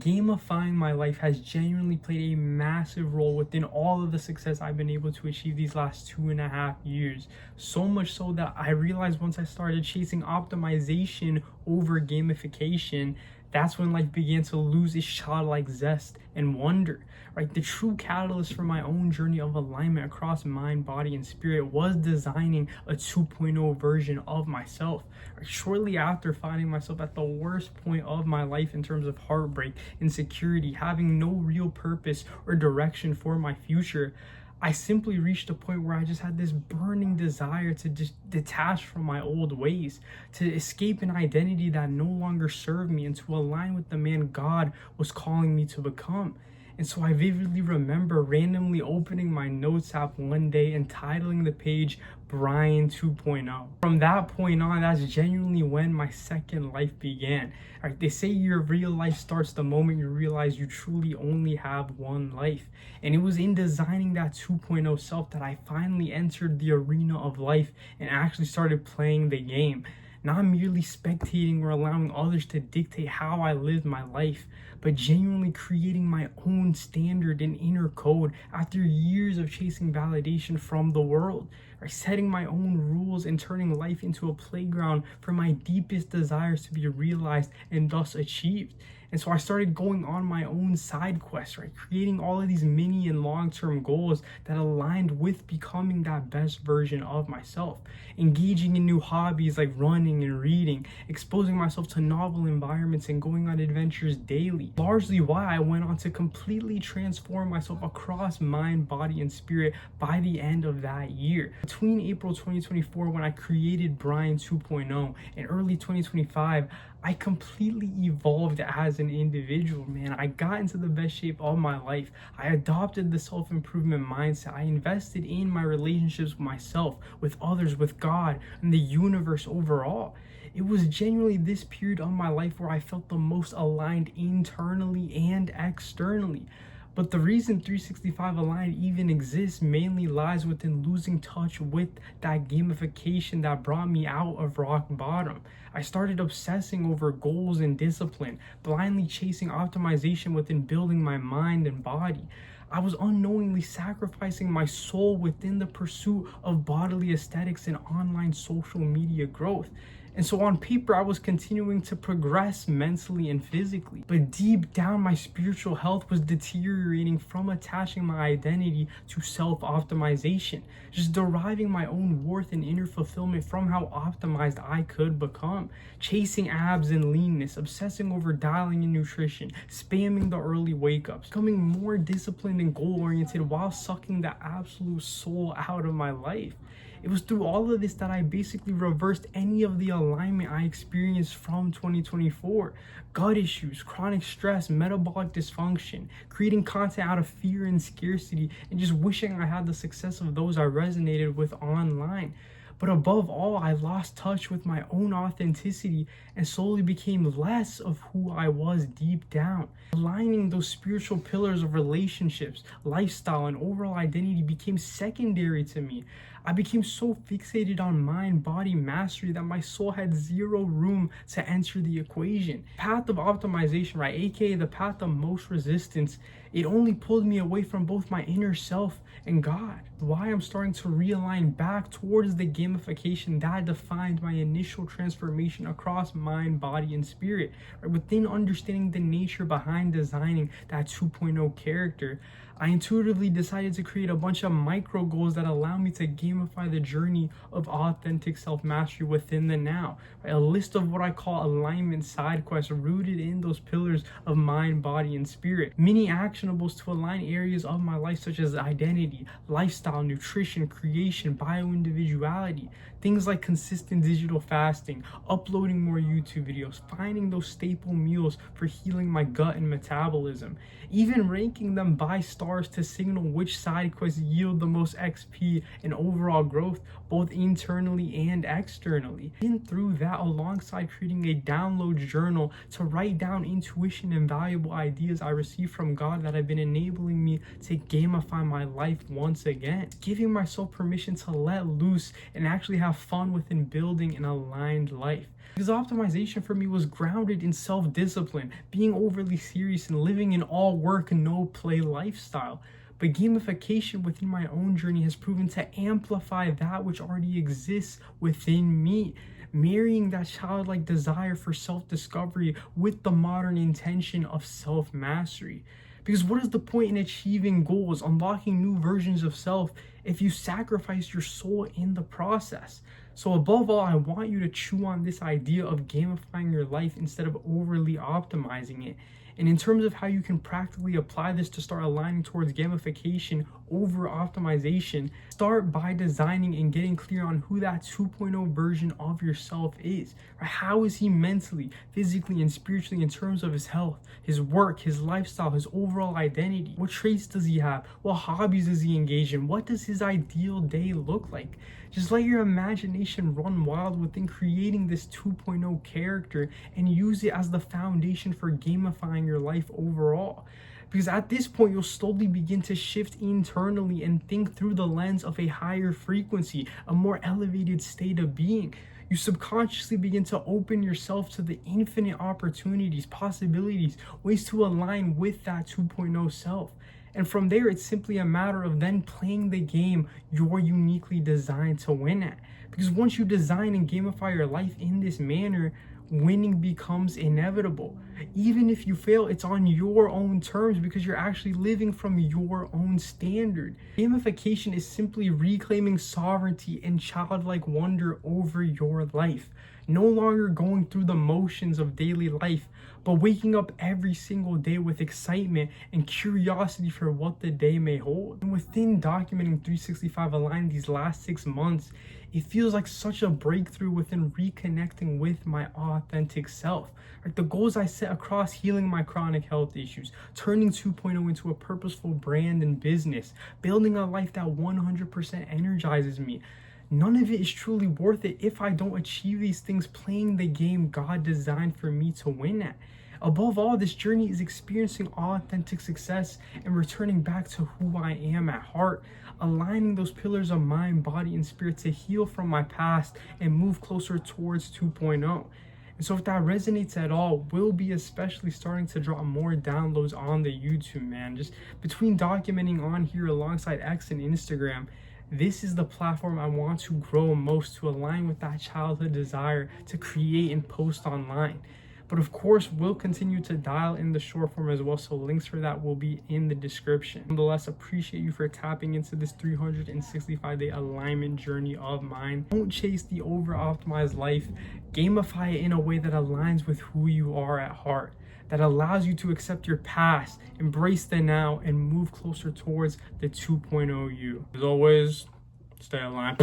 gamifying my life has genuinely played a massive role within all of the success I've been able to achieve these last 2.5 years. So much so that I realized once I started chasing optimization over gamification, that's when life began to lose its childlike zest and wonder, right? The true catalyst for my own journey of alignment across mind, body, and spirit was designing a 2.0 version of myself. Right? Shortly after finding myself at the worst point of my life in terms of heartbreak, insecurity, having no real purpose or direction for my future, I simply reached a point where I just had this burning desire to just detach from my old ways, to escape an identity that no longer served me, and to align with the man God was calling me to become. And so I vividly remember randomly opening my notes app one day and titling the page Bryan 2.0. From that point on, that's genuinely when my second life began. Right? They say your real life starts the moment you realize you truly only have one life. And it was in designing that 2.0 self that I finally entered the arena of life and actually started playing the game. Not merely spectating or allowing others to dictate how I live my life, but genuinely creating my own standard and inner code after years of chasing validation from the world, or setting my own rules and turning life into a playground for my deepest desires to be realized and thus achieved. And so I started going on my own side quest, right? Creating all of these mini and long-term goals that aligned with becoming that best version of myself. Engaging in new hobbies like running and reading, exposing myself to novel environments and going on adventures daily. Largely why I went on to completely transform myself across mind, body, and spirit by the end of that year. Between April 2024, when I created Bryan 2.0, and early 2025, I completely evolved as an individual, man. I got into the best shape of my life. I adopted the self-improvement mindset. I invested in my relationships with myself, with others, with God, and the universe overall. It was genuinely this period of my life where I felt the most aligned internally and externally. But the reason 365 Aligned even exists mainly lies within losing touch with that gamification that brought me out of rock bottom. I started obsessing over goals and discipline, blindly chasing optimization within building my mind and body. I was unknowingly sacrificing my soul within the pursuit of bodily aesthetics and online social media growth. And so on paper, I was continuing to progress mentally and physically. But deep down, my spiritual health was deteriorating from attaching my identity to self-optimization, just deriving my own worth and inner fulfillment from how optimized I could become. Chasing abs and leanness, obsessing over dialing in nutrition, spamming the early wake-ups, becoming more disciplined and goal-oriented while sucking the absolute soul out of my life. It was through all of this that I basically reversed any of the alignment I experienced from 2024. Gut issues, chronic stress, metabolic dysfunction, creating content out of fear and scarcity, and just wishing I had the success of those I resonated with online. But above all, I lost touch with my own authenticity and slowly became less of who I was deep down. Aligning those spiritual pillars of relationships, lifestyle, and overall identity became secondary to me. I became so fixated on mind, body mastery that my soul had zero room to enter the equation. Path of optimization, right, aka the path of most resistance, it only pulled me away from both my inner self and God. Why I'm starting to realign back towards the gamification that defined my initial transformation across mind, body, and spirit. Right? Within understanding the nature behind designing that 2.0 character, I intuitively decided to create a bunch of micro goals that allow me to gamify the journey of authentic self-mastery within the now. Right? A list of what I call alignment side quests rooted in those pillars of mind, body, and spirit. Mini actionables to align areas of my life such as identity, lifestyle, nutrition, creation, bio-individuality. Things like consistent digital fasting, uploading more YouTube videos, finding those staple meals for healing my gut and metabolism, even ranking them by stars to signal which side quests yield the most XP and overall overall growth, both internally and externally. And through that, alongside creating a download journal to write down intuition and valuable ideas I received from God that have been enabling me to gamify my life once again, giving myself permission to let loose and actually have fun within building an aligned life. Because optimization for me was grounded in self-discipline, being overly serious, and living an all work, no play lifestyle. But gamification within my own journey has proven to amplify that which already exists within me, marrying that childlike desire for self-discovery with the modern intention of self-mastery. Because what is the point in achieving goals, unlocking new versions of self, if you sacrifice your soul in the process? So above all, I want you to chew on this idea of gamifying your life instead of overly optimizing it. And in terms of how you can practically apply this to start aligning towards gamification over optimization, start by designing and getting clear on who that 2.0 version of yourself is. Right? How is he mentally, physically, and spiritually in terms of his health, his work, his lifestyle, his overall identity? What traits does he have? What hobbies does he engage in? What does his ideal day look like? Just let your imagination run wild within creating this 2.0 character and use it as the foundation for gamifying your life overall. Because at this point, you'll slowly begin to shift internally and think through the lens of a higher frequency, a more elevated state of being. You subconsciously begin to open yourself to the infinite opportunities, possibilities, ways to align with that 2.0 self. And from there, it's simply a matter of then playing the game you're uniquely designed to win at. Because once you design and gamify your life in this manner, winning becomes inevitable. Even if you fail, it's on your own terms because you're actually living from your own standard. Gamification is simply reclaiming sovereignty and childlike wonder over your life. No longer going through the motions of daily life, but waking up every single day with excitement and curiosity for what the day may hold. And within documenting 365 Align these last 6 months, it feels like such a breakthrough within reconnecting with my authentic self. Right? The goals I set across healing my chronic health issues, turning 2.0 into a purposeful brand and business, building a life that 100% energizes me. None of it is truly worth it if I don't achieve these things playing the game God designed for me to win at. Above all, this journey is experiencing authentic success and returning back to who I am at heart, aligning those pillars of mind, body, and spirit to heal from my past and move closer towards 2.0. And so if that resonates at all, we'll be especially starting to drop more downloads on the YouTube, man. Just between documenting on here alongside X and Instagram, this is the platform I want to grow most to align with that childhood desire to create and post online. But of course, we'll continue to dial in the short form as well, so links for that will be in the description. Nonetheless, appreciate you for tapping into this 365-day alignment journey of mine. Don't chase the over-optimized life. Gamify it in a way that aligns with who you are at heart, that allows you to accept your past, embrace the now, and move closer towards the 2.0 you. As always, stay aligned.